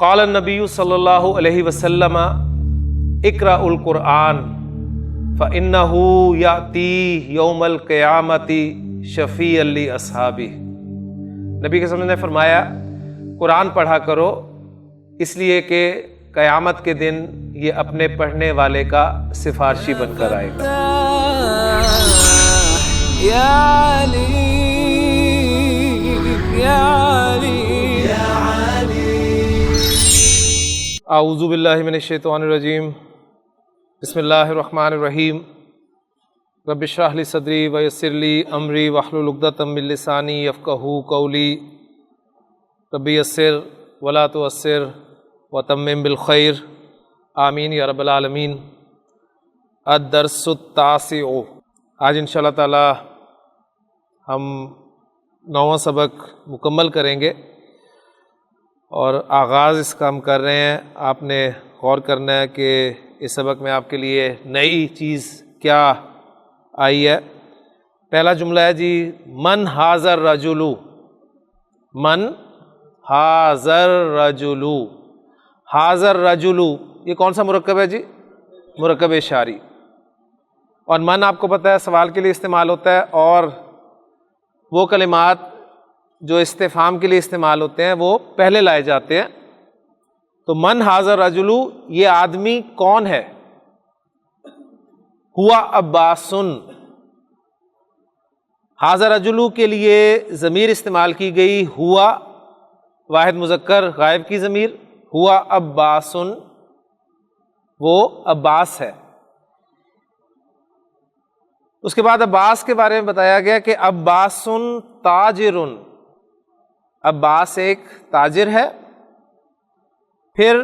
قال النبی صلی اللہ علیہ وسلم اقرأ القرآن فإنه یأتی یوم القیامۃ شفیعا لاصحابہ۔ نبی کے صلی اللہ علیہ وسلم نے فرمایا قرآن پڑھا کرو اس لیے کہ قیامت کے دن یہ اپنے پڑھنے والے کا سفارشی بن کر آئے گا۔ یا علی یا علی یا علی۔ اعوذ باللہ من الشیطان الرجیم، بسم اللہ الرحمن الرحیم۔ رب اشرح لی صدری ویسر لی امری واحلل عقدۃ من لسانی یفقہوا قولی۔ رب یسر ولا تعسر وتمم بالخیر، آمین یا رب العالمین۔ الدرس التاسع، آج انشاءاللہ تعالی ہم 9واں سبق مکمل کریں گے اور آغاز اس کا ہم کر رہے ہیں۔ آپ نے غور کرنا ہے کہ اس سبق میں آپ کے لیے نئی چیز کیا آئی ہے۔ پہلا جملہ ہے جی من ھذا الرجل، من ھذا الرجل، ھذا الرجل یہ کون سا مرکب ہے جی؟ مرکب اشاری۔ اور من آپ کو پتہ ہے سوال کے لیے استعمال ہوتا ہے، اور وہ کلمات جو استفہام کے لیے استعمال ہوتے ہیں وہ پہلے لائے جاتے ہیں۔ تو من ھذا الرجل یہ آدمی کون ہے؟ ہوا عباس۔ ھذا الرجل کے لیے ضمیر استعمال کی گئی، ہوا واحد مذکر غائب کی ضمیر، ہوا عباس وہ عباس ہے۔ اس کے بعد عباس کے بارے میں بتایا گیا کہ عباس تاجر، عباس ایک تاجر ہے۔ پھر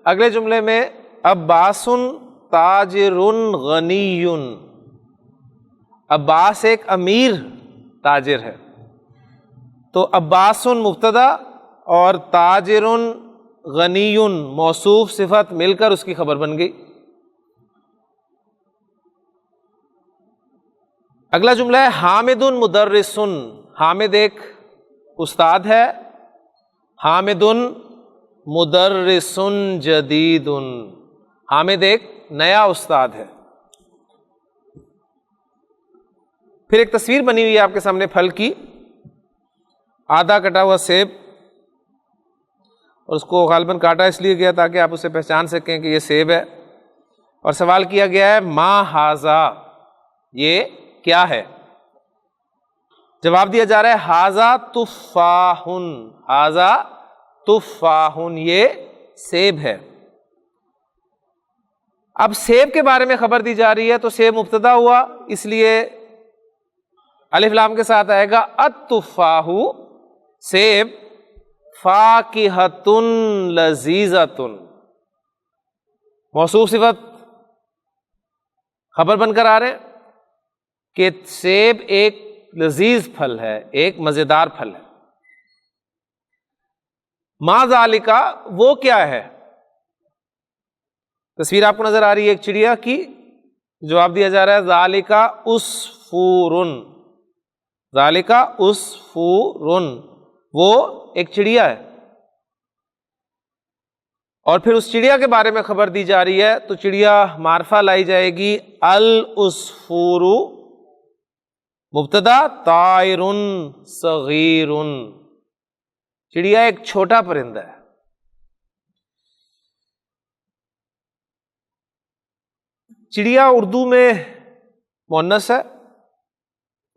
اگلے جملے میں عباس تاجر غنی، عباس ایک امیر تاجر ہے۔ تو عباس مبتدا اور تاجر غنی موصوف صفت مل کر اس کی خبر بن گئی۔ اگلا جملہ ہے حامد مدرس، حامد ایک استاد ہے، حامد مدرس جدید، حامد ایک نیا استاد ہے۔ پھر ایک تصویر بنی ہوئی ہے آپ کے سامنے پھل کی، آدھا کٹا ہوا سیب، اور اس کو غالباً کاٹا اس لیے گیا تاکہ آپ اسے پہچان سکیں کہ یہ سیب ہے، اور سوال کیا گیا ہے ما ھذا یہ کیا ہے؟ جواب دیا جا رہا ہے ھذا تفاح، ھذا تفاح یہ سیب ہے۔ اب سیب کے بارے میں خبر دی جا رہی ہے تو سیب مبتدا ہوا، اس لیے الف لام کے ساتھ آئے گا التفاح سیب، فاکہۃ لذیذۃ موصوف صفت خبر بن کر آ رہے ہیں کہ سیب ایک لذیذ پھل ہے، ایک مزیدار پھل ہے۔ ما ذالک وہ کیا ہے؟ تصویر آپ کو نظر آ رہی ہے ایک چڑیا کی، جواب دیا جا رہا ہے ذالک عصفور، ذالک عصفور وہ ایک چڑیا ہے۔ اور پھر اس چڑیا کے بارے میں خبر دی جا رہی ہے تو چڑیا معرفہ لائی جائے گی العصفور مبتدا، طائر صغیر چڑیا ایک چھوٹا پرندہ ہے۔ چڑیا اردو میں مؤنث ہے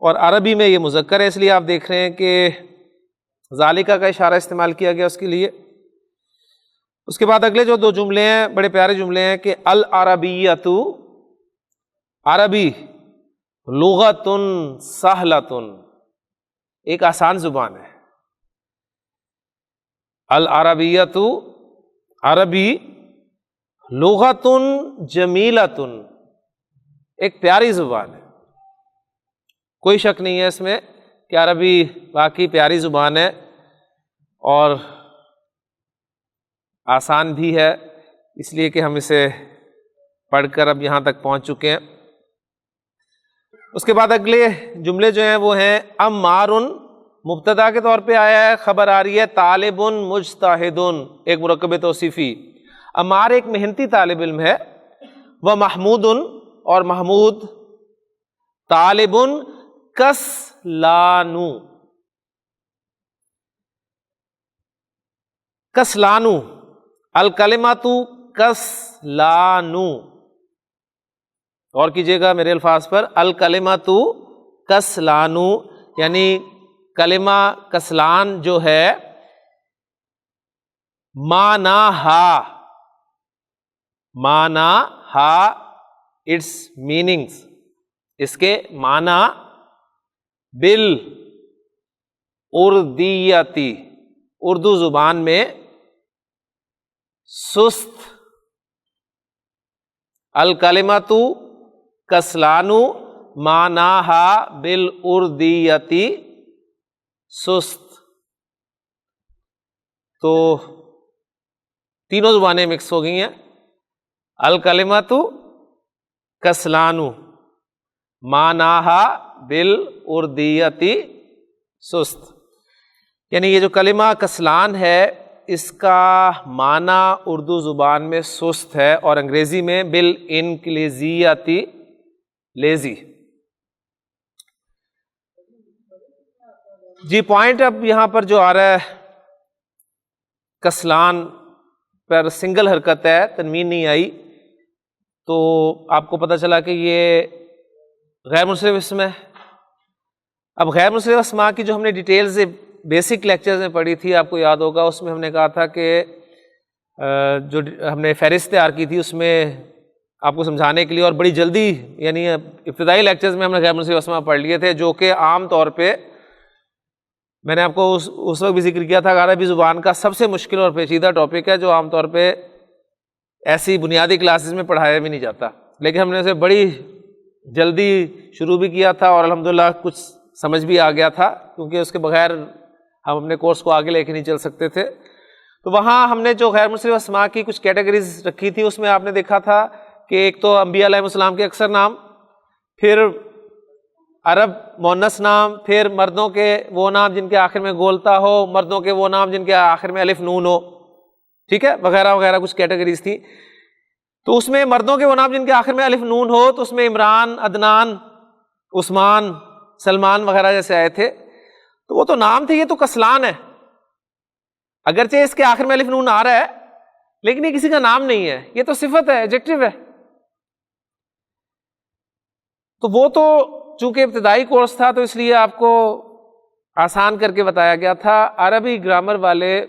اور عربی میں یہ مذکر ہے، اس لیے آپ دیکھ رہے ہیں کہ ذالکہ کا اشارہ استعمال کیا گیا اس کے لیے۔ اس کے بعد اگلے جو دو جملے ہیں بڑے پیارے جملے ہیں کہ العربیۃ عربی، لغۃ سہلۃ ایک آسان زبان ہے۔ العربیۃ عربی، لغۃ جمیلۃ ایک پیاری زبان ہے۔ کوئی شک نہیں ہے اس میں کہ عربی واقعی پیاری زبان ہے اور آسان بھی ہے، اس لیے کہ ہم اسے پڑھ کر اب یہاں تک پہنچ چکے ہیں۔ اس کے بعد اگلے جملے جو ہیں وہ ہیں عمار مبتدا کے طور پہ آیا ہے، خبر آ رہی ہے طالب مجتہد، ایک مرکب توصیفی. عمار ایک محنتی طالب علم ہے. وہ محمود، اور محمود طالب کسلانو. کسلانو، الکلمۃ کسلانو. اور کیجیے گا میرے الفاظ پر، الکلمۃ کسلانو، یعنی کلمہ کسلان جو ہے معنیٰ اٹس میننگز، اس کے معنی بالاردیتی، اردو زبان میں سست. الکلمۃ کسلانو معنیٰ بالاردیتی سست. تو تینوں زبانیں مکس ہو گئی ہیں. الکلمۃ کسلانو معنیٰ بالاردیتی سست، یعنی یہ جو کلمہ کسلان ہے اس کا معنی اردو زبان میں سست ہے، اور انگریزی میں بالانگلیزیتی لیزی. جی پوائنٹ اب یہاں پر جو آ رہا ہے، کسلان پر سنگل حرکت ہے، تنوین نہیں آئی، تو آپ کو پتہ چلا کہ یہ غیر منصرف اسم ہے. اب غیر منصرف اسماء کی جو ہم نے ڈیٹیلز بیسک لیکچرز میں پڑھی تھی، آپ کو یاد ہوگا، اس میں ہم نے کہا تھا کہ جو ہم نے فہرست تیار کی تھی اس میں آپ کو سمجھانے کے لیے، اور بڑی جلدی یعنی ابتدائی لیکچرز میں ہم نے غیر منصرف اسماء پڑھ لیے تھے، جو کہ عام طور پہ میں نے آپ کو اس وقت بھی ذکر کیا تھا کہ عربی زبان کا سب سے مشکل اور پیچیدہ ٹاپک ہے، جو عام طور پہ ایسی بنیادی کلاسز میں پڑھایا بھی نہیں جاتا، لیکن ہم نے اسے بڑی جلدی شروع بھی کیا تھا، اور الحمدللہ کچھ سمجھ بھی آ گیا تھا، کیونکہ اس کے بغیر ہم اپنے کورس کو آگے لے کے نہیں چل سکتے تھے. تو وہاں ہم نے جو غیر منصرف اسماء کی کچھ کیٹیگریز رکھی تھی، اس میں آپ نے دیکھا تھا کہ ایک تو انبیاء علیہ السلام کے اکثر نام، پھر عرب مؤنث نام، پھر مردوں کے وہ نام جن کے آخر میں گولتا ہو، مردوں کے وہ نام جن کے آخر میں الف نون ہو، ٹھیک ہے، وغیرہ وغیرہ کچھ کیٹیگریز تھی. تو اس میں مردوں کے وہ نام جن کے آخر میں الف نون ہو، تو اس میں عمران، عدنان، عثمان، سلمان وغیرہ جیسے آئے تھے. تو وہ تو نام تھے، یہ تو کسلان ہے، اگرچہ اس کے آخر میں الف نون آ رہا ہے لیکن یہ کسی کا نام نہیں ہے، یہ تو صفت ہے، ایڈجیکٹو ہے. تو وہ تو چونکہ ابتدائی کورس تھا تو اس لیے آپ کو آسان کر کے بتایا گیا تھا. عربی گرامر والے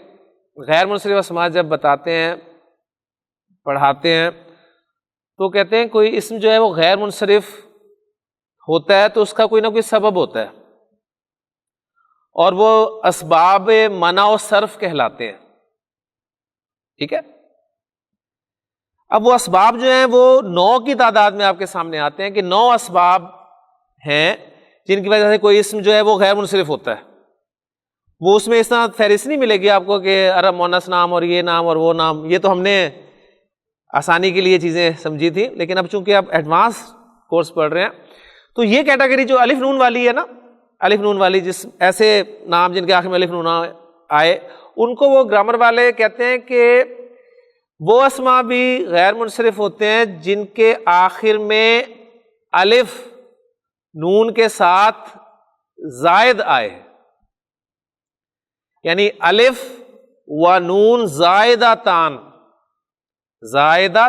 غیر منصرف اسماء جب بتاتے ہیں، پڑھاتے ہیں، تو کہتے ہیں کوئی اسم جو ہے وہ غیر منصرف ہوتا ہے تو اس کا کوئی نہ کوئی سبب ہوتا ہے، اور وہ اسباب منع و صرف کہلاتے ہیں، ٹھیک ہے. اب وہ اسباب جو ہیں وہ 9 کی تعداد میں آپ کے سامنے آتے ہیں، کہ 9 اسباب ہیں جن کی وجہ سے کوئی اسم جو ہے وہ غیر منصرف ہوتا ہے. وہ اس میں اس طرح فہرست نہیں ملے گی آپ کو کہ عرب مؤنث نام اور یہ نام اور وہ نام، یہ تو ہم نے آسانی کے لیے چیزیں سمجھی تھی، لیکن اب چونکہ آپ ایڈوانس کورس پڑھ رہے ہیں تو یہ کیٹیگری جو الف نون والی ہے نا، الف نون والی جس ایسے نام جن کے آخر میں الف نون آئے، ان کو وہ گرامر والے کہتے ہیں کہ وہ اسماء بھی غیر منصرف ہوتے ہیں جن کے آخر میں الف نون کے ساتھ زائد آئے، یعنی الف و نون زائدہ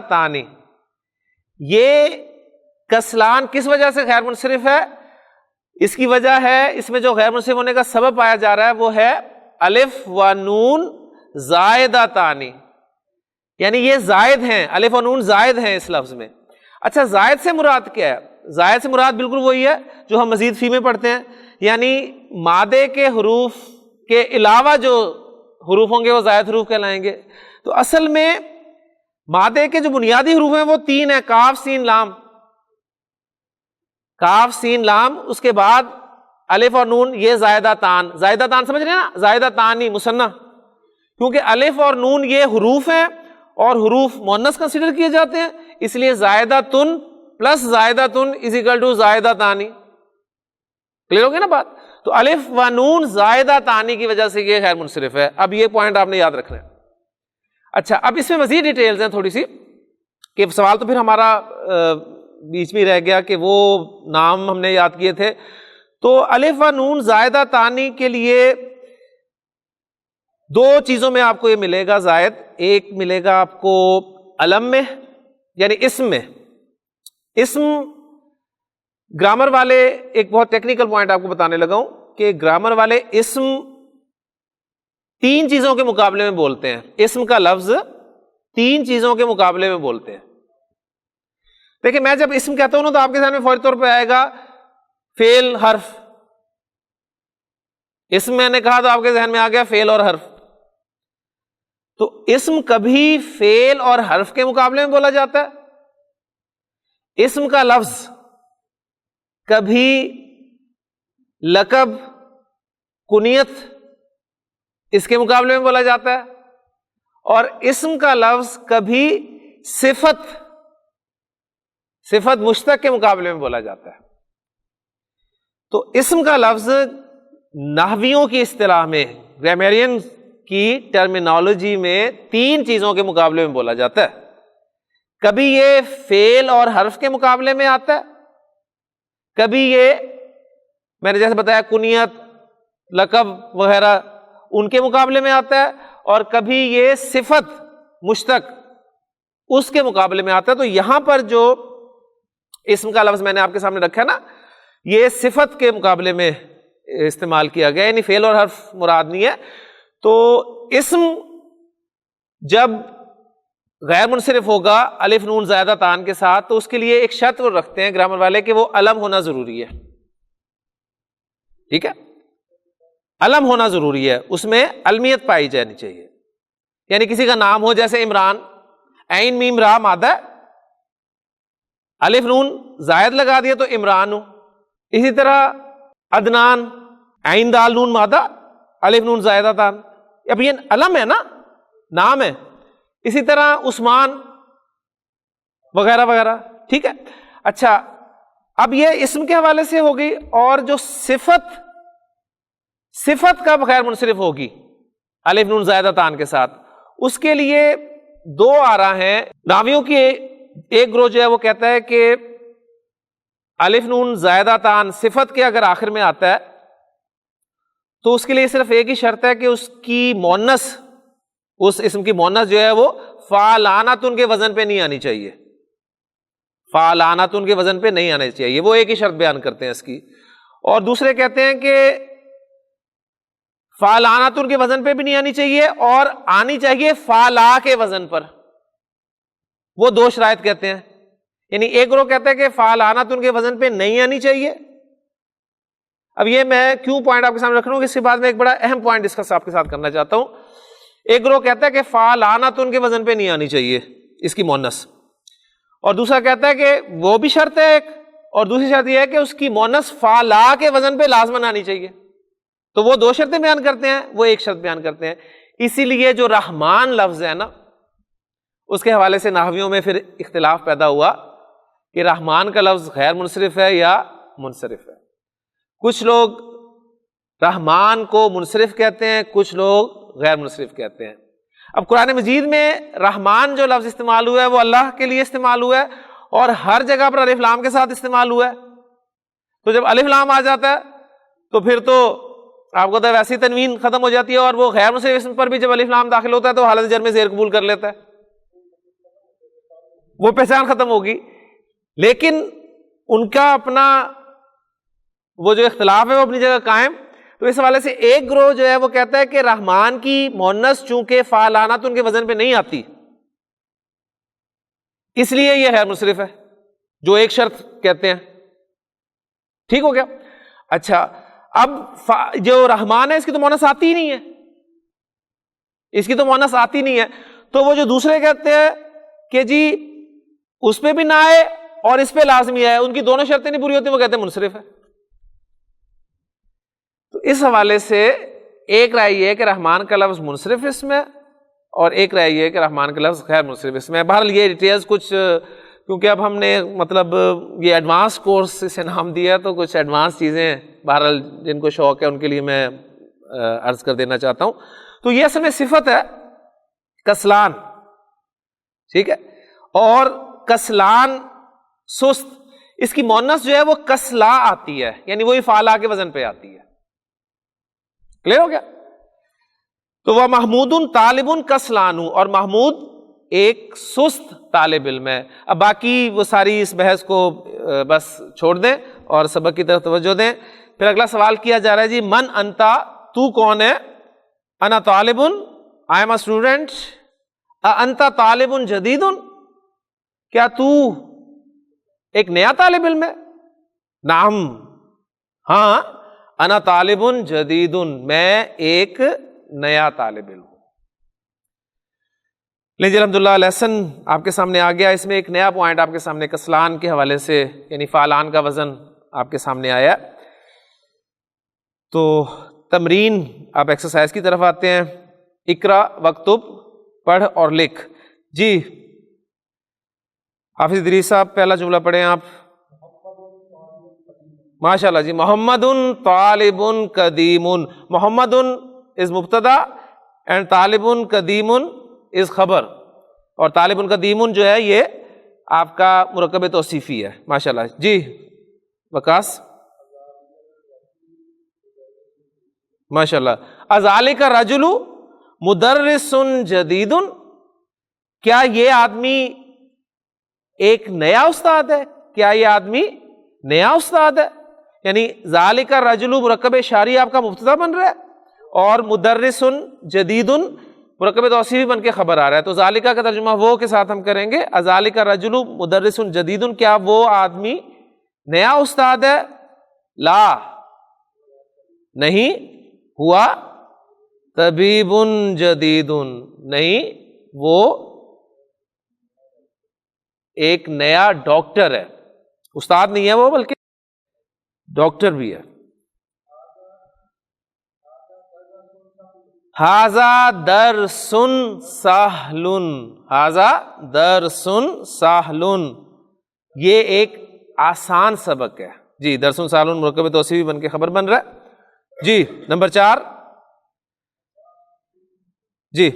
تانی. یہ کسلان کس وجہ سے غیر منصرف ہے؟ اس کی وجہ ہے، اس میں جو غیر منصرف ہونے کا سبب پایا جا رہا ہے وہ ہے الف و نون زائدہ تانی، یعنی یہ زائد ہیں، الف و نون زائد ہیں اس لفظ میں. اچھا، زائد سے مراد کیا ہے؟ زائد سے مراد بالکل وہی ہے جو ہم مزید فی میں پڑھتے ہیں، یعنی مادے کے حروف کے علاوہ جو حروف ہوں گے وہ زائد حروف کہلائیں گے. تو اصل میں مادے کے جو بنیادی حروف ہیں وہ 3 ہیں، کاف سین لام. کاف سین لام، اس کے بعد الف اور نون، یہ زائدہ تان. زائدہ تان سمجھ رہے ہیں نا، زائدہ تانی مثنیٰ، کیونکہ الف اور نون یہ حروف ہیں اور حروف مؤنث کنسیڈر کیے جاتے ہیں، اس لیے زائدہ تن پلس زائدہ تن از اکول ٹو زائدہ تانی. کلیئر ہو گیا نا بات؟ تو الف و نون زائدہ تانی کی وجہ سے یہ غیر منصرف ہے. اب یہ پوائنٹ آپ نے یاد رکھنا ہے. اچھا اب اس میں مزید ڈیٹیلز ہیں تھوڑی سی, کہ سوال تو پھر ہمارا بیچ میں رہ گیا کہ وہ نام ہم نے یاد کیے تھے. تو الف و نون زائدہ تانی کے لیے دو چیزوں میں آپ کو یہ ملے گا زائد. ایک ملے گا آپ کو علم میں یعنی اسم میں. اسم گرامر والے ایک بہت ٹیکنیکل پوائنٹ آپ کو بتانے لگا ہوں کہ گرامر والے اسم تین چیزوں کے مقابلے میں بولتے ہیں. اسم کا لفظ تین چیزوں کے مقابلے میں بولتے ہیں. دیکھیں میں جب اسم کہتا ہوں نا تو آپ کے ذہن میں فوری طور پہ آئے گا فعل حرف. اسم میں نے کہا تو آپ کے ذہن میں آ گیا فعل اور حرف. تو اسم کبھی فعل اور حرف کے مقابلے میں بولا جاتا ہے. اسم کا لفظ کبھی لقب کنیت اس کے مقابلے میں بولا جاتا ہے, اور اسم کا لفظ کبھی صفت مشتق کے مقابلے میں بولا جاتا ہے. تو اسم کا لفظ نحویوں کی اصطلاح میں, گرامیرین کی ٹرمینالوجی میں تین چیزوں کے مقابلے میں بولا جاتا ہے. کبھی یہ فعل اور حرف کے مقابلے میں آتا ہے, کبھی یہ میں نے جیسے بتایا کنیت لقب وغیرہ ان کے مقابلے میں آتا ہے, اور کبھی یہ صفت مشتق اس کے مقابلے میں آتا ہے. تو یہاں پر جو اسم کا لفظ میں نے آپ کے سامنے رکھا ہے نا, یہ صفت کے مقابلے میں استعمال کیا گیا, یعنی فعل اور حرف مراد نہیں ہے. تو اسم جب غیر منصرف ہوگا الف نون زائدہ تان کے ساتھ, تو اس کے لیے ایک شرط وہ رکھتے ہیں گرامر والے کہ وہ علم ہونا ضروری ہے. ٹھیک ہے, علم ہونا ضروری ہے, اس میں علمیت پائی جانی چاہیے. یعنی کسی کا نام ہو جیسے عمران, عین میم را مادہ, الف نون زائد لگا دیا تو عمران ہو. اسی طرح عدنان, عین دال نون مادہ, الف نون زائدہ تان, اب یہ علم ہے نا, نام ہے. اسی طرح عثمان وغیرہ وغیرہ. ٹھیک ہے. اچھا اب یہ اسم کے حوالے سے ہوگی, اور جو صفت کب غیر منصرف ہوگی الف نون زائدہ تان کے ساتھ, اس کے لیے دو آراء ہیں راویوں کی. ایک گروہ جو ہے وہ کہتا ہے کہ الف نون زائدہ تان صفت کے اگر آخر میں آتا ہے تو اس کے لیے صرف ایک ہی شرط ہے کہ اس کی مونس, اس اسم کی مونس جو ہے وہ فعلانتن کے وزن پہ نہیں آنی چاہیے. فعلانتن کے وزن پہ نہیں آنا چاہیے, وہ ایک ہی شرط بیان کرتے ہیں اس کی. اور دوسرے کہتے ہیں کہ فعلانتن کے وزن پہ بھی نہیں آنی چاہیے, اور آنی چاہیے فعلا کے وزن پر. وہ دو شرائط کہتے ہیں. یعنی ایک گروہ کہتا ہے کہ فعلانتن کے وزن پہ نہیں آنی چاہیے. اب یہ میں کیوں پوائنٹ آپ کے سامنے رکھ رہا ہوں کہ اس کے بعد میں ایک بڑا اہم پوائنٹ ڈسکس آپ کے ساتھ کرنا چاہتا ہوں. ایک گروہ کہتا ہے کہ فعلانتن کے وزن پہ نہیں آنی چاہیے اس کی مونس, اور دوسرا کہتا ہے کہ وہ بھی شرط ہے ایک, اور دوسری شرط یہ ہے کہ اس کی مونس فعلا کے وزن پہ لازماً آنی چاہیے. تو وہ دو شرطیں بیان کرتے ہیں, وہ ایک شرط بیان کرتے ہیں. اسی لیے جو رحمان لفظ ہے نا, اس کے حوالے سے نحویوں میں پھر اختلاف پیدا ہوا کہ رحمان کا لفظ غیر منصرف ہے یا منصرف ہے. کچھ لوگ رحمان کو منصرف کہتے ہیں, کچھ لوگ غیر منصرف کہتے ہیں. اب قرآن مجید میں رحمان جو لفظ استعمال ہوا ہے وہ اللہ کے لیے استعمال ہوا ہے, اور ہر جگہ پر الف لام کے ساتھ استعمال ہوا ہے. تو جب الف لام آ جاتا ہے تو پھر تو آپ کو تو ویسی تنوین ختم ہو جاتی ہے, اور وہ غیر منصرف اسم پر بھی جب الف لام داخل ہوتا ہے تو حالت جر میں زیر قبول کر لیتا ہے, وہ پہچان ختم ہوگی. لیکن ان کا اپنا وہ جو اختلاف ہے وہ اپنی جگہ قائم. تو اس حوالے سے ایک گروہ جو ہے وہ کہتا ہے کہ رحمان کی مونس چونکہ فعلانت ان کے وزن پہ نہیں آتی, اس لیے یہ غیر منصرف ہے, جو ایک شرط کہتے ہیں. ٹھیک ہو گیا. اچھا اب جو رحمان ہے اس کی تو مونس آتی ہی نہیں ہے, اس کی تو مونس آتی نہیں ہے. تو وہ جو دوسرے کہتے ہیں کہ جی اس پہ بھی نہ آئے اور اس پہ لازمی آئے, ان کی دونوں شرطیں نہیں پوری ہوتی, وہ کہتے ہیں منصرف ہے. تو اس حوالے سے ایک رائے یہ ہے کہ رحمان کا لفظ منصرف اسم ہے, اور ایک رائے یہ ہے کہ رحمان کا لفظ غیر منصرف اسم ہے. بہرحال یہ ڈیٹیلز کچھ کیونکہ اب ہم نے مطلب یہ ایڈوانس کورس اسے نام دیا تو کچھ ایڈوانس چیزیں بہرحال جن کو شوق ہے ان کے لیے میں عرض کر دینا چاہتا ہوں. تو یہ اصل میں صفت ہے کسلان, ٹھیک ہے. اور کسلان سست, اس کی مونس جو ہے وہ کسلا آتی ہے, یعنی وہی فعلا کے وزن پہ آتی ہے. کلیئر ہو گیا؟ تو وہ محمود طالب کسلان, اور محمود ایک سست طالب علم ہے. اب باقی وہ ساری اس بحث کو بس چھوڑ دیں اور سبق کی طرف توجہ دیں. پھر اگلا سوال کیا جا رہا ہے جی من انتا, تو کون ہے؟ انا طالب, آئی ایم اے اسٹوڈنٹ. انتا طالب جدید, کیا تو ایک نیا طالب علم ہے؟ نعم, ہاں, انا طالب جدید, میں ایک نیا طالب علم ہوں. لیجیے الحمدللہ لیسن آپ کے سامنے آ گیا. اس میں ایک نیا پوائنٹ آپ کے سامنے کسلان کے حوالے سے, یعنی فعلان کا وزن آپ کے سامنے آیا. تو تمرین, آپ ایکسرسائز کی طرف آتے ہیں. اقرا وکتب, پڑھ اور لکھ. جی حافظ ادریس صاحب پہلا جملہ پڑھیں آپ. ماشاءاللہ جی. محمد طالب قدیم, محمد از مبتدا اینڈ طالب قدیم از خبر, اور طالب قدیم جو ہے یہ آپ کا مرکب توصیفی ہے. ماشاءاللہ جی. وقاص ماشاءاللہ. اذالک الرجل مدرس جدید, کیا یہ آدمی ایک نیا استاد ہے؟ کیا یہ آدمی نیا استاد ہے؟ یعنی ذالک الرجل مرکب اشاری آپ کا مبتدا بن رہا ہے, اور مدرس جدید مرکب توصیفی بن کے خبر آ رہا ہے. تو ذالکہ کا ترجمہ وہ کے ساتھ ہم کریں گے, اذالک الرجل مدرس جدید, کیا وہ آدمی نیا استاد ہے؟ لا نہیں, ہوا طبیب جدید, نہیں وہ ایک نیا ڈاکٹر ہے. استاد نہیں ہے وہ, بلکہ ڈاکٹر بھی ہے. ھذا درس سہل, ھذا درس سہل, یہ ایک آسان سبق ہے. جی درس سہل مرکب توصیفی بن کے خبر بن رہا ہے. جی نمبر 4. جی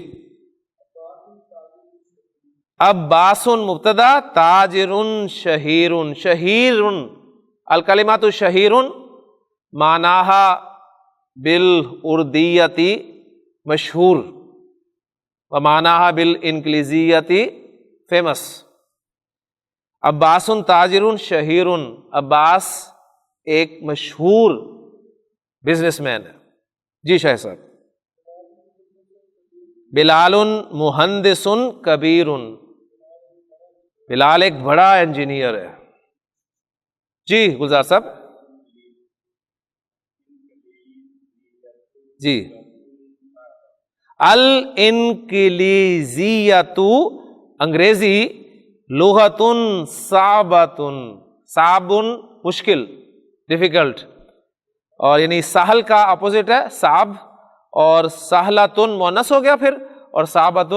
عباس مبتدا, تاجر شہیر, شہیر الکلمات شہیر معناہا بالاردیتی مشہور, ومعناہا بالانگلیزیتی فیمس. عباس تاجر شہیر, عباس ایک مشہور بزنس مین ہے. جی شاہ صاحب. بلال مہندس کبیر, بلال ایک بڑا انجینئر ہے. جی گلزار صاحب. جی الانکلیزیۃ, انگریزی, لغۃ صعبۃ, صعب مشکل, ڈیفیکلٹ, اور یعنی سہل کا اپوزٹ ہے صعب, اور سہلۃ مؤنث ہو گیا پھر, اور صعبۃ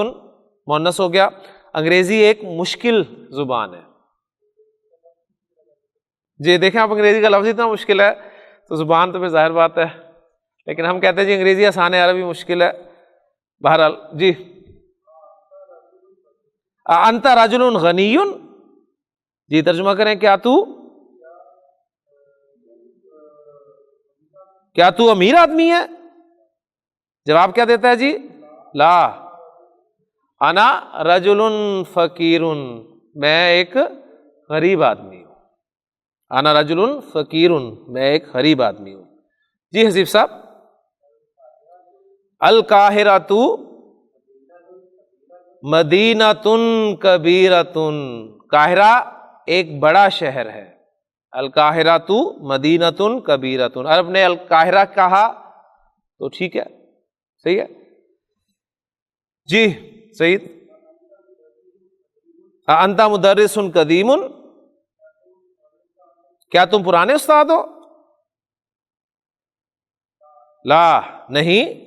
مؤنث ہو گیا. انگریزی ایک مشکل زبان ہے. جی دیکھیں آپ, انگریزی کا لفظ اتنا مشکل ہے تو زبان تو پھر ظاہر بات ہے, لیکن ہم کہتے ہیں جی انگریزی آسان ہے, عربی مشکل ہے. بہرحال جی انت رجل غنی, جی ترجمہ کریں, کیا تو امیر آدمی ہے؟ جواب کیا دیتا ہے جی؟ لا, انا رجل فقیر, میں ایک غریب آدمی ہوں. انا رجل فقیر, میں ایک غریب آدمی ہوں. جی حسیب صاحب. القاہرۃ مدینۃ کبیرۃ, قاہرہ ایک بڑا شہر ہے. القاہرۃ مدینۃ کبیرۃ, عرب نے القاہرہ کہا تو ٹھیک ہے, صحیح ہے. جی سعید. انت مدرس قدیم, کیا تم پرانے استاد ہو؟ لا نہیں,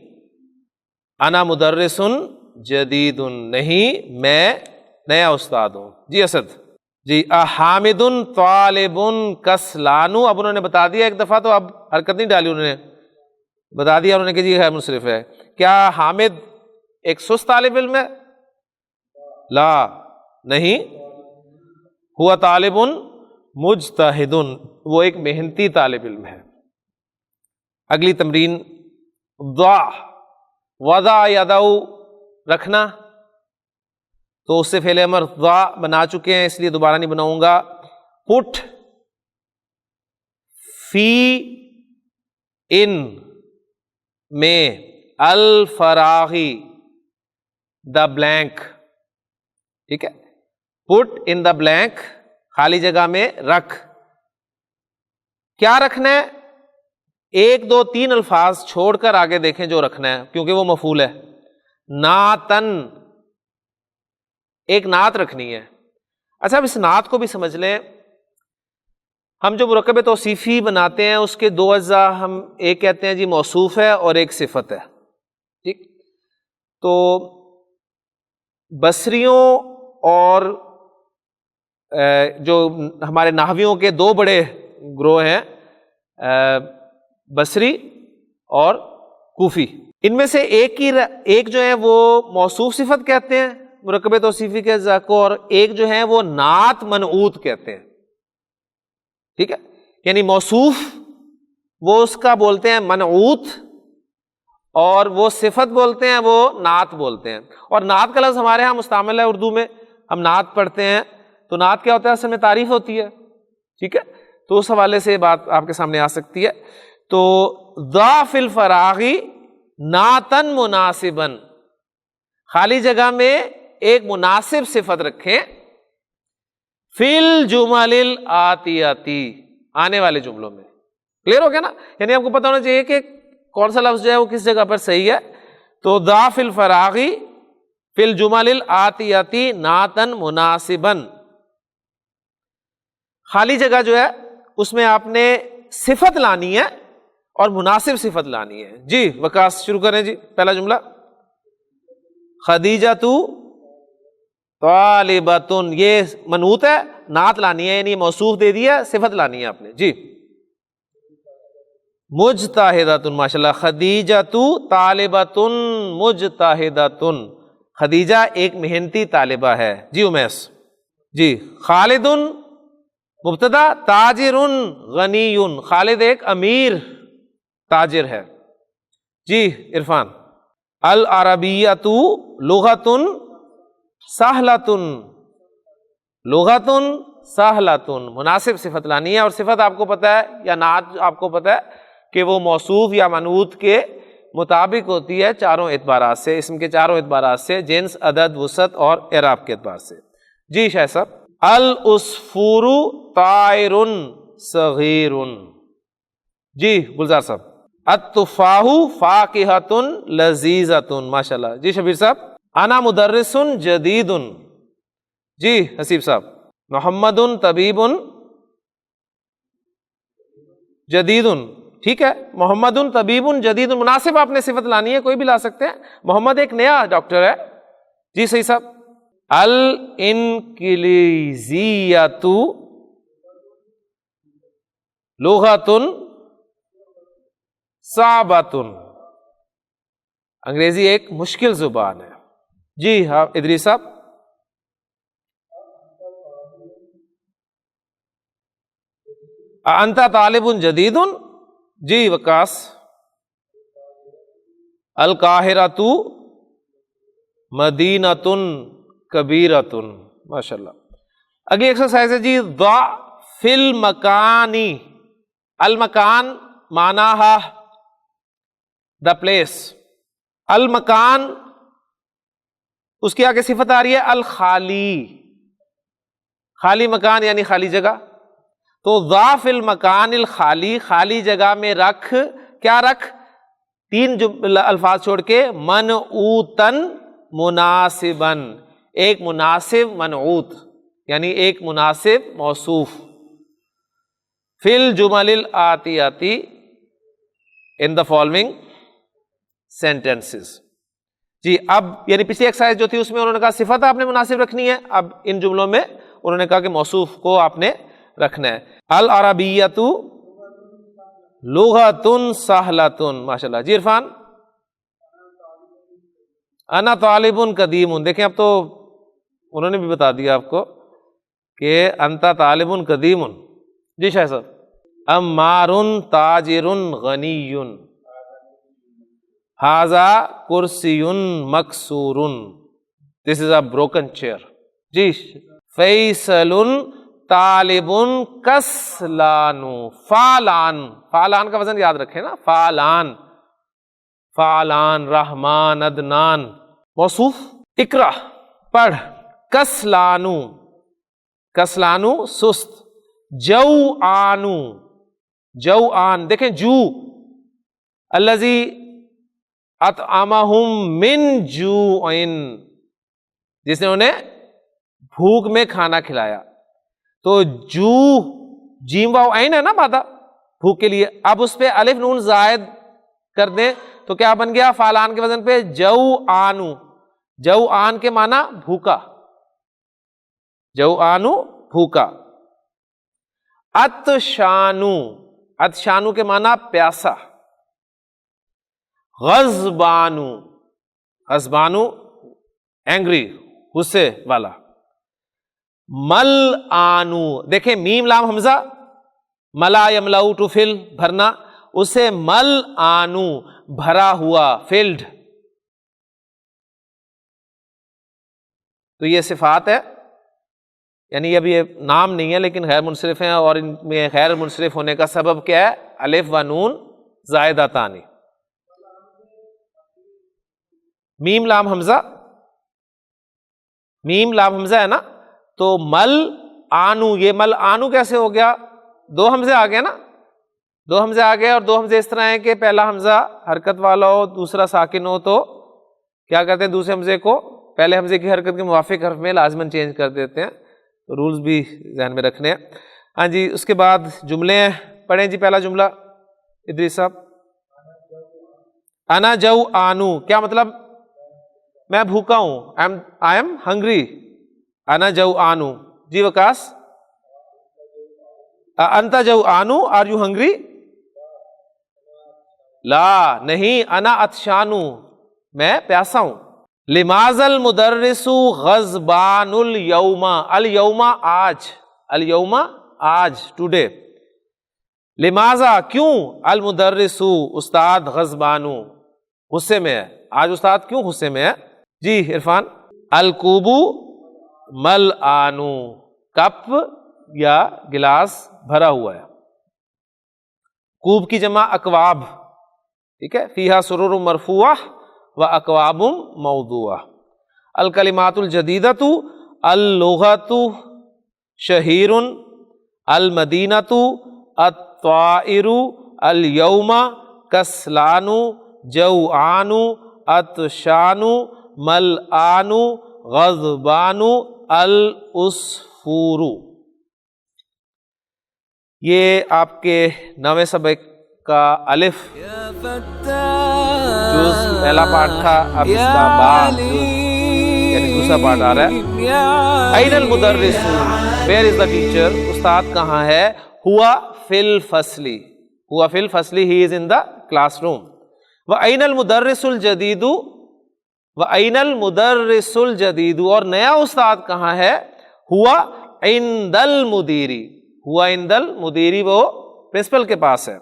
انا مدرس جدید, نہیں میں نیا استاد ہوں. جی اسد. جی حامد طالب کسلان، اب انہوں نے بتا دیا ایک دفعہ، تو اب حرکت نہیں ڈالی انہوں نے، بتا دیا انہوں نے کہ جی ہے منصرف ہے. کیا حامد ایک سست طالب علم ہے؟ لا نہیں، ہوا طالب مجتہد، وہ ایک محنتی طالب علم ہے. اگلی تمرین وضع یدہ رکھنا، تو اس سے فعل امر ضع بنا چکے ہیں، اس لیے دوبارہ نہیں بناؤں گا. پٹ فی ان میں الفراغی دا بلینک، ٹھیک ہے، پٹ ان دا بلینک خالی جگہ میں رکھ. کیا رکھنا ہے؟ ایک دو تین الفاظ چھوڑ کر آگے دیکھیں جو رکھنا ہے، کیونکہ وہ مفعول ہے. نعتن، ایک نعت رکھنی ہے. اچھا اب اس نعت کو بھی سمجھ لیں. ہم جو مرکب توصیفی بناتے ہیں اس کے دو اجزاء، ہم ایک کہتے ہیں جی موصوف ہے اور ایک صفت ہے، ٹھیک. تو بصریوں اور جو ہمارے نحویوں کے دو بڑے گروہ ہیں، بصری اور کوفی، ان میں سے ایک جو ہے وہ موصوف صفت کہتے ہیں مرکب توصیفی کے اجزاء کو، اور ایک جو ہے وہ نعت منعوت کہتے ہیں، ٹھیک ہے. یعنی موصوف وہ اس کا بولتے ہیں منعوت، اور وہ صفت بولتے ہیں وہ نعت بولتے ہیں. اور نعت کا لفظ ہمارے ہاں مستعمل ہے اردو میں، ہم نعت پڑھتے ہیں، تو نعت کیا ہوتا ہے؟ اصل میں تعریف ہوتی ہے، ٹھیک ہے. تو اس حوالے سے بات آپ کے سامنے آ سکتی ہے. تو ضع فی الفراغی نعتن مناسبن، خالی جگہ میں ایک مناسب صفت رکھیں. فی الجمل الآتیاتی، آنے والے جملوں میں. کلیئر ہو گیا نا؟ یعنی آپ کو پتہ ہونا چاہیے کہ کون سا لفظ جو ہے وہ کس جگہ پر صحیح ہے. تو ضع فی الفراغی فی الجمل الآتیاتی نعتن مناسبن، خالی جگہ جو ہے اس میں آپ نے صفت لانی ہے اور مناسب صفت لانی ہے. جی وقاص شروع کریں جی. پہلا جملہ خدیجۃ طالبۃ، یہ منعوت ہے، نعت لانی ہے، یعنی موصوف دے دیا، صفت لانی ہے آپ نے. جی مجتہدۃ، ماشاءاللہ، خدیجۃ طالبۃ مجتہدۃ، خدیجہ ایک محنتی طالبہ ہے. جی امیس. جی خالد مبتدا، تاجر غنی، خالد ایک امیر تاجر ہے. جی عرفان. العربیۃ لغۃ سہلۃ، لغۃ سہلۃ، مناسب صفت لانی ہے، اور صفت آپ کو پتہ ہے یا نعت آپ کو پتہ ہے کہ وہ موصوف یا منعوت کے مطابق ہوتی ہے چاروں اعتبارات سے، اسم کے چاروں اعتبارات سے، جنس، عدد، وسعت اور اعراب کے اعتبار سے. جی شاہ صاحب. العصفور طائر صغیر. جی گلزار صاحب. التفاح فاکہۃ لذیذۃ، ماشاءاللہ. جی شبیر صاحب. انا مدرس جدید. جی حسیب صاحب. محمد طبیب جدید، ٹھیک ہے. محمد طبیب جدید، مناسب آپ نے صفت لانی ہے، کوئی بھی لا سکتے ہیں. محمد ایک نیا ڈاکٹر ہے. جی صحیح صاحب. الانکلیزیۃ لغۃ صعبۃ، انگریزی ایک مشکل زبان ہے. جی ہاں ادریس صاحب. انت طالب جدید. جی وقاص. القاہرۃ مدینۃ کبیرۃ، ماشاءاللہ. اگلی ایکسرسائز ہے جی ضع فی المکان. المکان معناہا دا پلیس، المکان اس کی آگے صفت آ رہی ہے الخالی، خالی مکان یعنی خالی جگہ. تو ضع فی المکان الخالی، خالی جگہ میں رکھ، کیا رکھ؟ تین الفاظ چھوڑ کے، منعوتن مناسبن، ایک مناسب منعوت یعنی ایک مناسب موصوف. فی الجمل الآتیاتی ان دا فالوئنگ سینٹینسز. جی اب یعنی پچھلی ایکسرسائز جو تھی اس میں انہوں نے کہا صفت آپ نے مناسب رکھنی ہے، اب ان جملوں میں انہوں نے کہا کہ موصوف کو آپ نے رکھنا ہے. العربیۃ لغۃ سہلۃ. ماشاءاللہ. جی عرفان. انا طالب قدیم. دیکھیں اب تو انہوں نے بھی بتا دیا آپ کو کہ انتا طالب قدیم. جی شاہ صاحب. عمار تاجر غنی. ھذا کرسی مکسور. دس از اے بروکن چیئر. جی. فیصل طالب کسلان. فالان. فالان کا وزن یاد رکھیں نا. فالان. فالان. رحمان. عدنان. موصوف. اقرا پڑھ. کسلانو. کسلانو سست. جوعانو. جوعان. دیکھیں جو. الذی اطعمہم من جوع. جس نے انہیں بھوک میں کھانا کھلایا. تو جو جیم واو عین ہے نا مادہ بھوک کے لیے. اب اس پہ الف نون زائد کر دیں تو کیا بن گیا؟ فالان کے وزن پہ جوعانو. جوعان کے معنی بھوکا. جوعانو بھوکا. عطشانو. عطشانو کے معنی پیاسا. غضبانو. غضبانو اینگری غصے والا. ملعانو. دیکھیں میم لام حمزہ. ملا یملؤ ٹو فل بھرنا. اسے ملعانو بھرا ہوا فلڈ. تو یہ صفات ہے. یعنی اب یہ نام نہیں ہے لیکن غیر منصرف ہیں. اور ان میں غیر منصرف ہونے کا سبب کیا ہے؟ الف و نون زائدتان. میم لام حمزہ. میم لام حمزہ ہے نا. تو مل آنو. یہ مل آنو کیسے ہو گیا؟ دو حمزے آ گئے نا. دو حمزے آ گئے. اور دو حمزے اس طرح ہیں کہ پہلا حمزہ حرکت والا ہو دوسرا ساکن ہو تو کیا کرتے ہیں؟ دوسرے حمزے کو پہلے حمزے کی حرکت کے موافق حرف میں لازماً چینج کر دیتے ہیں. رولز بھی ذہن میں رکھنے ہیں. ہاں جی. اس کے بعد جملے ہیں. پڑھیں جی پہلا جملہ ادریس صاحب. انا جوعان. کیا مطلب؟ میں بھوکا ہوں. I am hungry. انا جوعان. جی وکاس. انت جوعان. Are you hungry? لا نہیں. انا عطشان. میں پیاسا ہوں. لماذا المدرس غضبان الیوم. الیوم آج. الیوم آج ٹوڈے. لماذا کیوں؟ المدرس استاد غضبان غصے میں ہے. آج استاد کیوں غصے میں ہے؟ جی عرفان. الکوب ملعان. کپ یا گلاس بھرا ہوا ہے. کوب کی جمع اکواب. ٹھیک ہے. فیہا سرور مرفوعہ و اکواب موضوعہ. الکلمات الجدیدۃ اللغۃ شہیر المدینۃ الطائر الیوم کسلان جوعان عطشان ملعان غضبان العصفور. یہ آپ کے 9ویں سبق کا الف جز پہلا پارٹ تھا. اب اس کا با یعنی دوسرا پارٹ آ رہا ہے. این المدرس. Where is the teacher. استاد کہاں ہے؟ ہوا فی الفصل. ہوا فی الفصل. He is in the classroom. وَأَيْنَ الْمُدَرِّسُ الْجَدِيدُ. وَأَيْنَ الْمُدَرِّسُ الْجَدِيدُ. اور نیا استاد کہاں ہے؟ ہوا عند المدیری. ہوا عند المدیری. وہ پرنسپل کے پاس ہے.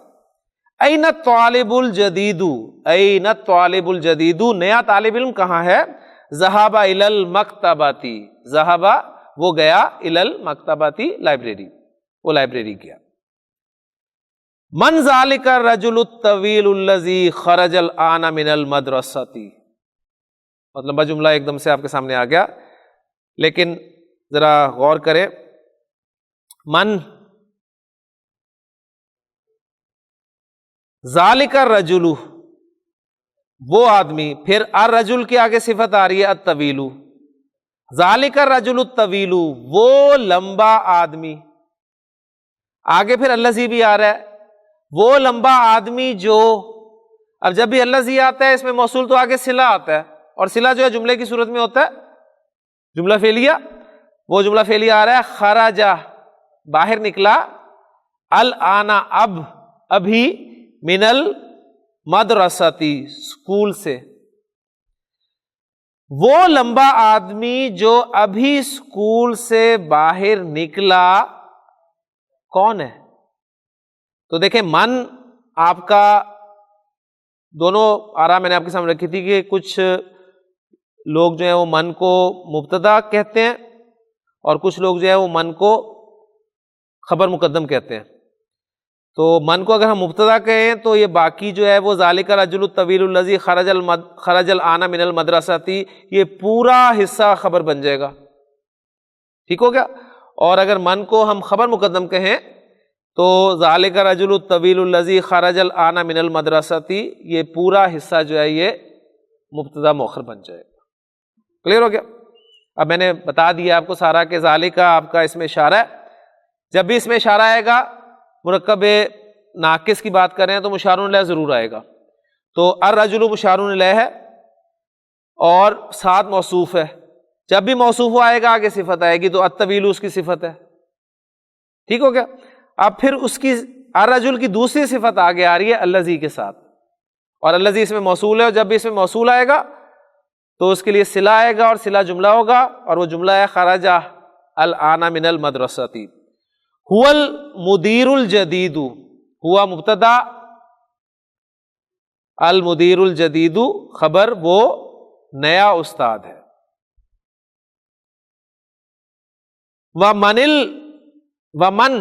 أَيْنَ الطَّالِبُ الْجَدِيدُ. أَيْنَ الطَّالِبُ الْجَدِيدُ. نیا طالب علم کہاں ہے؟ ذهب إلى الْمَكْتَبَةِ. ذهب وہ گیا. إلى الْمَكْتَبَةِ لائبریری. وہ لائبریری گیا. من ذلك الرجل الطویل الذي خرج الآن من المدرسة. بہت لمبا جملہ ایک دم سے آپ کے سامنے آ گیا لیکن ذرا غور کریں. من ذالک الرجل وہ آدمی. پھر الرجل کے آگے صفت آ رہی ہے الطویل. ذالک الرجل الطویل وہ لمبا آدمی. آگے پھر الذی بھی آ رہا ہے. وہ لمبا آدمی جو. اب جب بھی الذی آتا ہے اس میں موصول تو آگے صلہ آتا ہے. اور صلہ جو ہے جملے کی صورت میں ہوتا ہے جملہ فعلیہ. وہ جملہ فعلی آ رہا ہے خرجہ باہر نکلا، الآن اب ابھی، من المدرستی اسکول سے. وہ لمبا آدمی جو ابھی اسکول سے باہر نکلا کون ہے؟ تو دیکھیں من آپ کا دونوں آرا میں نے آپ کے سامنے رکھی تھی کہ کچھ لوگ جو ہیں وہ من کو مبتدا کہتے ہیں اور کچھ لوگ جو ہے وہ من کو خبر مقدم کہتے ہیں. تو من کو اگر ہم مبتدا کہیں تو یہ باقی جو ہے وہ ذالک الرجل الطویل الذی خرج الآن من المدرسۃ، یہ پورا حصہ خبر بن جائے گا. ٹھیک ہو گیا؟ اور اگر من کو ہم خبر مقدم کہیں تو ذالک الرجل الطویل الذی خرج الآن من المدرسۃ، یہ پورا حصہ جو ہے یہ مبتدا مؤخر بن جائے گا. کلیئر ہو گیا؟ اب میں نے بتا دیا آپ کو سارا کہ ذالک آپ کا اس میں اشارہ ہے. جب بھی اس میں اشارہ آئے گا مرکب ناقص کی بات کریں تو مشار الیہ ضرور آئے گا. تو الرجل مشار الیہ ہے اور ساتھ موصوف ہے. جب بھی موصوف آئے گا آگے صفت آئے گی تو الطویل اس کی صفت ہے. ٹھیک ہو گیا؟ اب پھر اس کی الرجل کی دوسری صفت آگے آ رہی ہے الذی کے ساتھ، اور الذی اس میں موصول ہے، اور جب بھی اس میں موصول آئے گا تو اس کے لیے صلہ آئے گا اور صلہ جملہ ہوگا، اور وہ جملہ ہے خرجہ الآن من المدرسۃ. هو المدیر الجدید، ہوا مبتدا، المدیر الجدید خبر، وہ نیا استاد ہے. ومن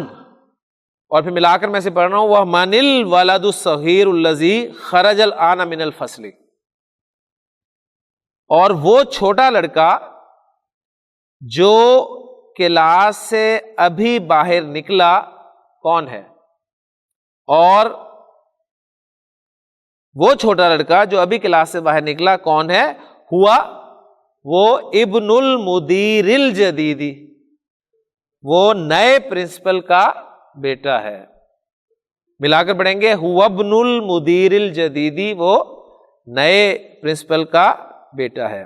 اور پھر ملا کر میں سے پڑھ رہا ہوں، ومن الولد الصغیر الذی خرج الآن من الفصل، اور وہ چھوٹا لڑکا جو کلاس سے ابھی باہر نکلا کون ہے؟ اور وہ چھوٹا لڑکا جو ابھی کلاس سے باہر نکلا کون ہے؟ ہوا وہ ابن المدیر الجدید، وہ نئے پرنسپل کا بیٹا ہے. ملا کر پڑھیں گے ہوا ابن المدیر الجدید، وہ نئے پرنسپل کا بیٹا ہے.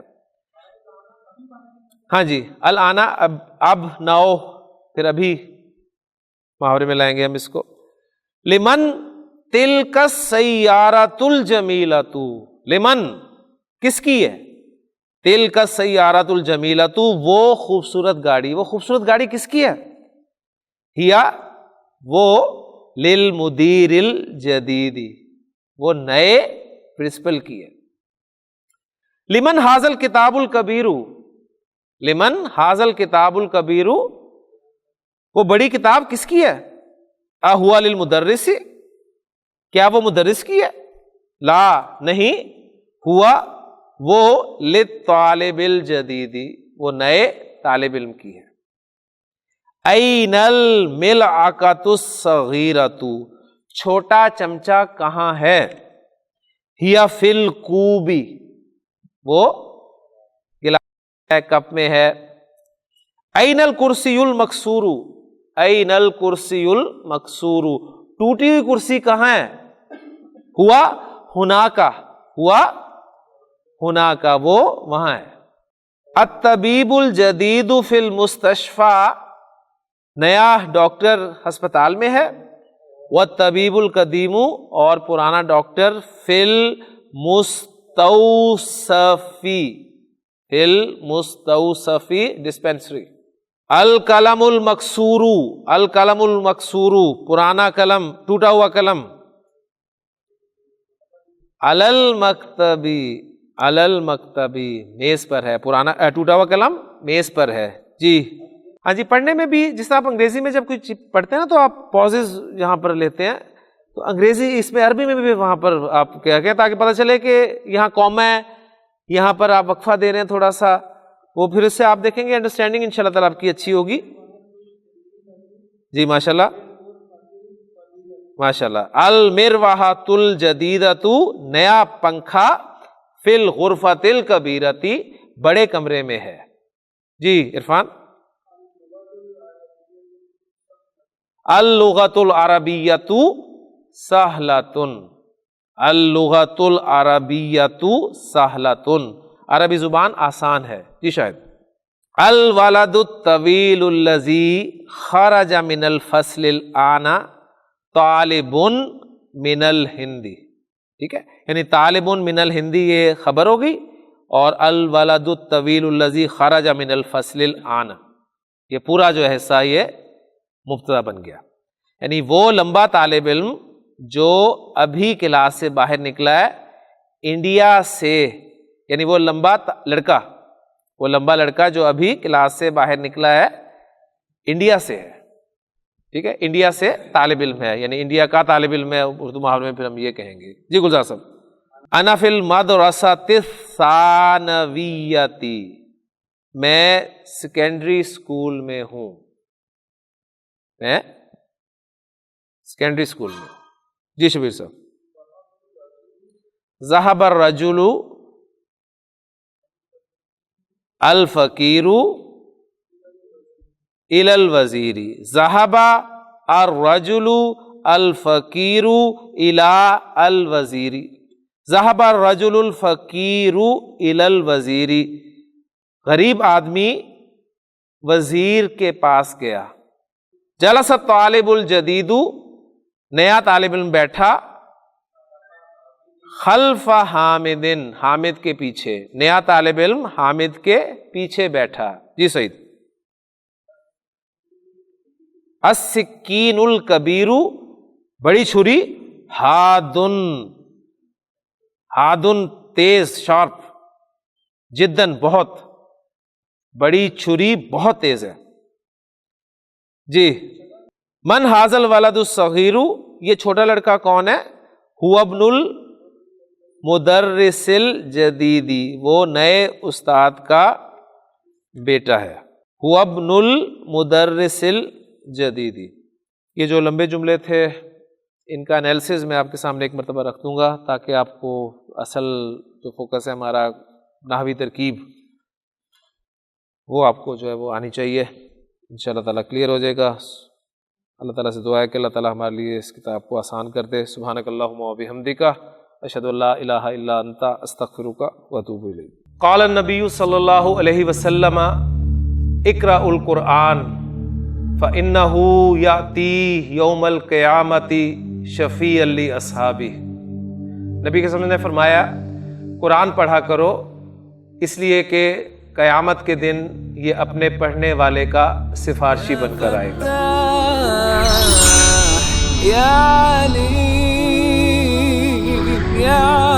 ہاں جی، الآن اب ناؤ، پھر ابھی محاورے میں لائیں گے ہم اس کو. لمن تلک السیارۃ الجمیلۃ، لمن کس کی ہے؟ تلک السیارۃ الجمیلۃ، وہ خوبصورت گاڑی. وہ خوبصورت گاڑی کس کی ہے؟ ہیا وہ للمدیر الجدید، وہ نئے پرنسپل کی ہے. لمن ھذا الکتاب الکبیر، لمن ھذا الکتاب الکبیر، وہ بڑی کتاب کس کی ہے؟ اہوا للمدرس، کیا وہ مدرس کی ہے؟ لا نہیں، ہوا وہ للطالب الجدید، وہ نئے طالب علم کی ہے. این الملعقۃ الصغیرۃ، چھوٹا چمچہ کہاں ہے؟ ہی فی الکوب، وہ کپ میں ہے. این الکرسی المکسور، این الکرسی المکسور، ٹوٹی ہوئی کرسی کہاں ہے؟ ہوا ہناکا، ہوا ہناکا، وہ وہاں ہے. الطبیب الجدید فی المستشفی، نیا ڈاکٹر ہسپتال میں ہے. والطبیب القدیم، اور پرانا ڈاکٹر فی المستوصفی، فی المستوصفی ڈسپینسری. القلم المکسور، القلم المکسور، پرانا قلم، ٹوٹا ہوا قلم. علی المکتبی، علی المکتبی، میز پر ہے، پرانا ٹوٹا ہوا قلم میز پر ہے. جی ہاں جی، پڑھنے میں بھی جس طرح آپ انگریزی میں جب کچھ پڑھتے ہیں نا تو آپ پازز یہاں پر لیتے ہیں، تو انگریزی اس میں عربی میں بھی وہاں پر آپ کیا کہیں تاکہ پتہ چلے کہ یہاں کاما ہے، یہاں پر آپ وقفہ دے رہے ہیں تھوڑا سا، وہ پھر اس سے آپ دیکھیں گے انڈرسٹینڈنگ انشاءاللہ تعالیٰ آپ کی اچھی ہوگی. جی ماشاءاللہ ماشاءاللہ. المروحۃ الجدیدۃ، نیا پنکھا، فی الغرفۃ الکبیرۃ، بڑے کمرے میں ہے. جی عرفان. اللغۃ العربیۃ سہلۃ، اللغۃ العربیۃ سہلۃ، عربی زبان آسان ہے. جی شاید الولد الطویل الذی خرج من الفصل الآن طالب من الہندی، ٹھیک ہے، یعنی طالب من الہندی یہ خبر ہوگی، اور الولد الطویل الذی خرج من الفصل الآن یہ پورا جو ہے حصہ یہ مبتدا بن گیا، یعنی وہ لمبا طالب علم جو ابھی کلاس سے باہر نکلا ہے انڈیا سے، یعنی وہ لمبا لڑکا جو ابھی کلاس سے باہر نکلا ہے انڈیا سے ہے، ٹھیک ہے، انڈیا سے طالب علم ہے، یعنی انڈیا کا طالب علم ہے، اردو محاورے میں پھر ہم یہ کہیں گے۔ جی گلزار صاحب، انا فی المدرسۃ الثانویۃ، میں سیکنڈری اسکول میں ہوں، میں سیکنڈری اسکول میں۔ جی شبیر صاحب، ذهب الرجل الفقیر الی الوزیر، ذهب الرجل الفقیر الی الوزیر، ذهب الرجل الفقیر الی الوزیر، غریب آدمی وزیر کے پاس گیا۔ جلس الطالب الجدید، نیا طالب علم بیٹھا، خلف حامد، حامد کے پیچھے، نیا طالب علم حامد کے پیچھے بیٹھا۔ جی سعید، السکین الکبیر، بڑی چھری، حادن، حادن تیز، شارپ، جدن بہت، بڑی چھری بہت تیز ہے۔ جی، من ھذا الولد الصغیر، یہ چھوٹا لڑکا کون ہے؟ هو ابن المدرس الجدید، وہ نئے استاد کا بیٹا ہے۔ هو ابن المدرس الجدید۔ یہ جو لمبے جملے تھے ان کا انالیسز میں آپ کے سامنے ایک مرتبہ رکھ دوں گا تاکہ آپ کو اصل جو فوکس ہے ہمارا نحوی ترکیب وہ آپ کو جو ہے وہ آنی چاہیے، انشاءاللہ تعالیٰ کلیئر ہو جائے گا۔ اللہ تعالیٰ سے دعا ہے کہ اللہ تعالیٰ ہمارے لیے اس کتاب کو آسان کر دے۔ سبحانک اللہم و بحمدک، اشہد ان لا الہ الا انت، استغفرک و اتوب الیک۔ قال النبی صلی اللہ علیہ وسلم، اقرأ القرآن فإنہ یأتی یوم القیامۃ شفیعا لأصحابہ۔ نبی کے صلی اللہ علیہ وسلم نے فرمایا قرآن پڑھا کرو، اس لیے کہ قیامت کے دن یہ اپنے پڑھنے والے کا سفارشی بن کر آئے گا۔ یا علی یا